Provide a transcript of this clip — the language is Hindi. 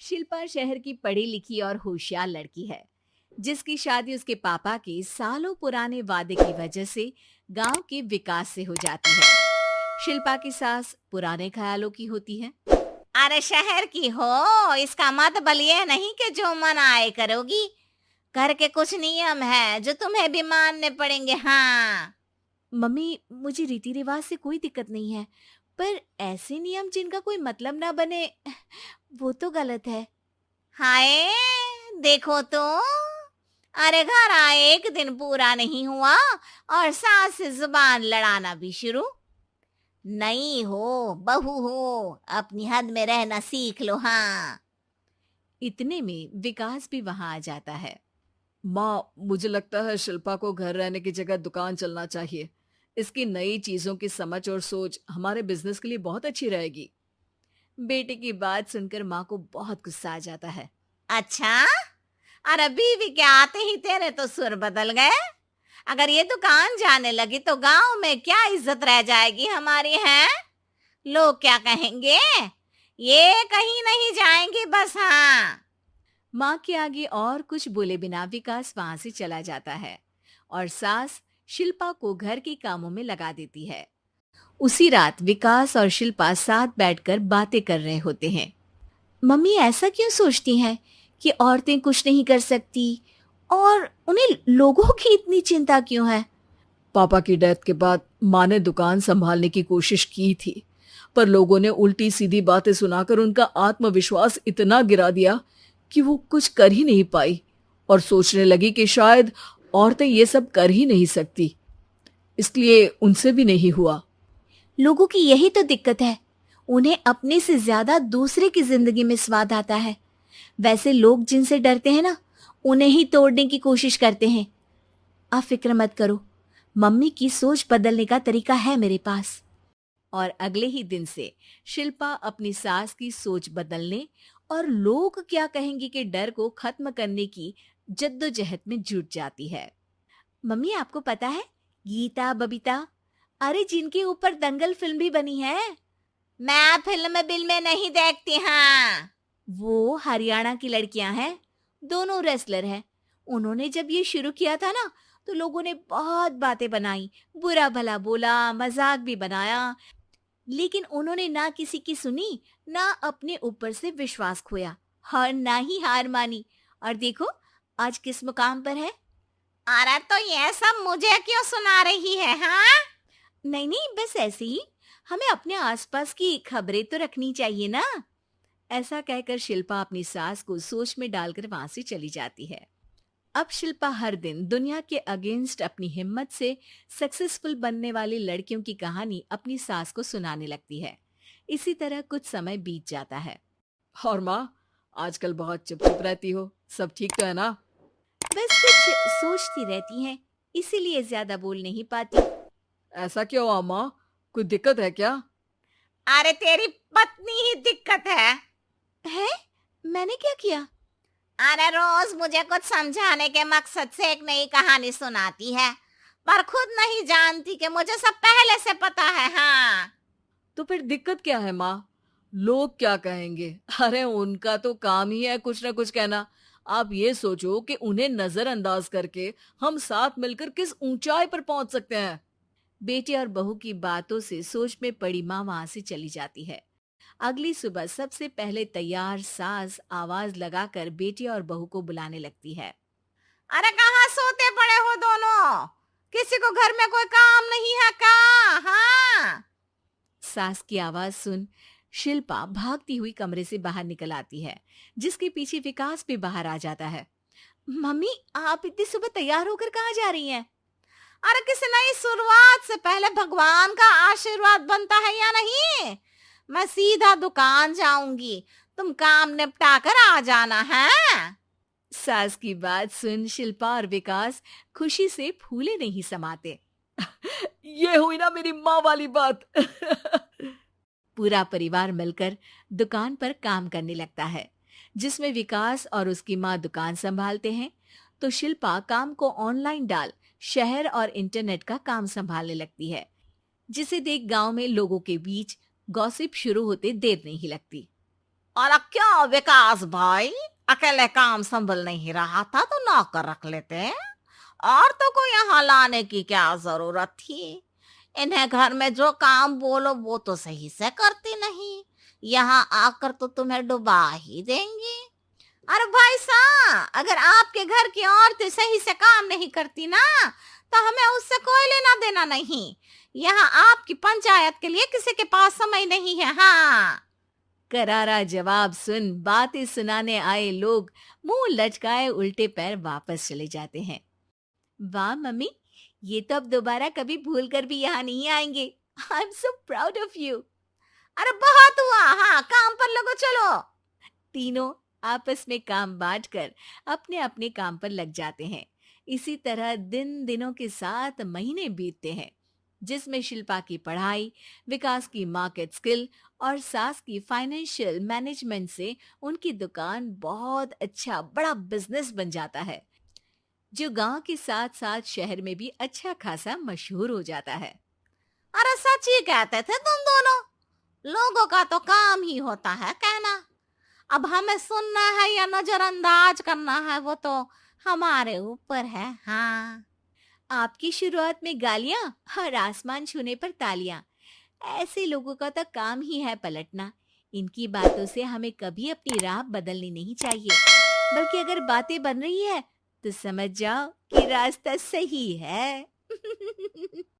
शिल्पा शहर की पढ़ी लिखी और होशियार लड़की है, जिसकी शादी उसके पापा के सालों पुराने वादे की वजह से गांव के विकास से हो जाती है। शिल्पा की सास पुराने ख्यालों की होती है। अरे शहर की हो, इसका मतलब ये नहीं कि जो मन आए करोगी। घर के कुछ नियम है जो तुम्हें भी मानने पड़ेंगे। हाँ। मम्मी, मुझे रीति रिवाज से कोई दिक्कत नहीं है, पर ऐसे नियम जिनका कोई मतलब ना बने, वो तो गलत है। हाय, देखो तो। अरे घर आए एक दिन पूरा नहीं हुआ और सास से जुबान लड़ाना भी शुरू। नहीं हो, बहू हो, अपनी हद में रहना सीख लो। हाँ। इतने में विकास भी वहां आ जाता है। माँ, मुझे लगता है शिल्पा को घर रहने की जगह दुकान चलना चाहिए। इसकी नई चीजों की समझ और सोच हमारे बिजनेस के लिए बहुत अच्छी रहेगी। बेटे की बात सुनकर माँ को बहुत गुस्सा आ जाता है। अच्छा, अरे बीवी के आते ही तेरे तो सुर बदल गए। अगर ये दुकान जाने लगी तो गांव में क्या इज्जत रह जाएगी हमारी है। लोग क्या कहेंगे। ये कहीं नहीं जाएंगी बस। हाँ। माँ के आगे और कुछ बोले बिना विकास वहां से चला जाता है और सास शिल्पा को घर के कामों में लगा देती है। उसी रात विकास और शिल्पा साथ बैठकर बातें कर रहे होते हैं। मम्मी ऐसा क्यों सोचती हैं कि औरतें कुछ नहीं कर सकती, और उन्हें लोगों की इतनी चिंता क्यों है? पापा की डेथ के बाद माँ ने दुकान संभालने की कोशिश की थी, पर लोगों ने उल्टी सीधी बातें सुनाकर उनका आत्मविश्वास इतना गिरा दिया कि वो कुछ कर ही नहीं पाई और सोचने लगी कि शायद औरतें ये सब कर ही नहीं सकती। इसलिए उनसे भी नहीं हुआ। लोगों की यही तो दिक्कत है, उन्हें अपने से ज्यादा दूसरे की जिंदगी में स्वाद आता है। वैसे लोग जिनसे डरते हैं ना, उन्हें ही तोड़ने की कोशिश करते हैं। आप फिक्र मत करो, मम्मी की सोच बदलने का तरीका है मेरे पास। और अगले ही दिन से शिल्पा अपनी सास की सोच बदलने और लोग क्या कहेंगे के डर को खत्म करने की जद्दोजहद में जुट जाती है। मम्मी, आपको पता है, गीता बबीता, अरे जिनके ऊपर दंगल फिल्म भी बनी है, मैं फिल्म बिल में नहीं देखती। हाँ। वो हरियाणा की लड़कियां हैं। दोनों रेसलर हैं। उन्होंने जब ये शुरू किया था ना, तो लोगों ने बहुत बातें बनाई, बुरा भला बोला, मजाक भी बनाया, लेकिन उन्होंने ना किसी की सुनी, ना अपने ऊपर से विश्वास खोया और ना ही हार मानी। और देखो आज किस मुकाम पर है। अरे तो ये सब मुझे क्यों सुना रही है। हाँ। नहीं नहीं, बस ऐसे ही, हमें अपने आसपास की खबरें तो रखनी चाहिए ना। ऐसा कहकर शिल्पा अपनी सास को सोच में डालकर वहां से चली जाती है। अब शिल्पा हर दिन दुनिया के अगेंस्ट अपनी हिम्मत से सक्सेसफुल बनने वाली लड़कियों की कहानी अपनी सास को सुनाने लगती है। इसी तरह कुछ समय बीत जाता है। और माँ, आजकल बहुत चुप चुप रहती हो, सब ठीक तो है ना? बस कुछ सोचती रहती हैं, इसीलिए ज्यादा बोल नहीं पाती। ऐसा क्यों हुआ माँ? कोई दिक्कत है क्या? अरे तेरी पत्नी ही दिक्कत है? मैंने क्या किया? अरे रोज मुझे कुछ समझाने के मकसद से एक नई कहानी सुनाती है, पर खुद नहीं जानती कि मुझे सब पहले से पता है। हाँ। तो फिर दिक्कत क्या है माँ? लोग क्या कहेंगे? अरे उनका तो काम ही है कुछ ना कुछ कहना। आप ये सोचो कि उन्हें नजरअंदाज करके हम साथ मिलकर किस ऊंचाई पर पहुंच सकते हैं। बेटे और बहू की बातों से सोच में पड़ी माँ वहां से चली जाती है। अगली सुबह सबसे पहले तैयार सास आवाज लगाकर बेटे और बहू को बुलाने लगती है। अरे कहाँ सोते पड़े हो दोनों? किसी को घर में कोई काम नहीं है का? हाँ। सास की आवाज सुन शिल्पा भागती हुई कमरे से बाहर निकल आती है, जिसके पीछे विकास भी बाहर आ जाता है। मम्मी, आप इतनी सुबह तैयार होकर कहाँ जा रही हैं? अरे किसी नई शुरुआत से पहले भगवान का आशीर्वाद बनता है या नहीं? मैं सीधा दुकान जाऊंगी, तुम काम निपटा कर आ जाना है। सास की बात सुन शिल्पा और विकास खुशी से फूले नहीं समाते। ये हुई ना मेरी माँ वाली बात। पूरा परिवार मिलकर दुकान पर काम करने लगता है, जिसमें विकास और उसकी माँ दुकान संभालते हैं, तो शिल्पा काम को ऑनलाइन डाल शहर और इंटरनेट का काम संभालने लगती है, जिसे देख गांव में लोगों के बीच गॉसिप शुरू होते देर नहीं लगती। और क्या विकास भाई, अकेले काम संभल नहीं रहा था तो नौकर रख लेते। औरतों को यहाँ लाने की क्या जरूरत थी? इन्हें घर में जो काम बोलो वो तो सही से करती नहीं, यहाँ आकर तो तुम्हें डुबा ही देंगी। अरे भाई साहब, अगर आपके घर की औरतें सही से काम नहीं करती ना, तो हमें उससे कोई लेना देना नहीं। यहाँ आपकी पंचायत के लिए किसी के पास समय नहीं है। हाँ, करारा जवाब सुन बातें सुनाने आए लोग मुंह लटकाए उल्टे पैर वापस चले जाते हैं। वाह मम्मी, ये तो अब दोबारा कभी भूल कर भी यहाँ नहीं आएंगे। I am so proud of you. अरे बहुत हुआ, हाँ काम पर लगो चलो। तीनों आपस में काम बांटकर अपने अपने काम पर लग जाते हैं। इसी तरह दिन दिनों के साथ महीने बीतते हैं, जिसमें शिल्पा की पढ़ाई, विकास की मार्केट स्किल और सास की फाइनेंशियल मैनेजमेंट से उनकी दुकान बहुत अच्छा बड़ा बिजनेस बन जाता है, जो गांव के साथ साथ शहर में भी अच्छा खासा मशहूर हो जाता है। अरे सच ही कहते थे तुम दोनों, लोगों का तो काम ही होता है कहना। अब हमें सुनना है या नजरअंदाज करना है वो तो हमारे ऊपर है। हाँ, आपकी शुरुआत में गालियां और आसमान छूने पर तालियां, ऐसे लोगों का तो काम ही है पलटना। इनकी बातों से हमें कभी अपनी राह बदलनी नहीं चाहिए, बल्कि अगर बातें बन रही है तो समझ जाओ कि रास्ता सही है।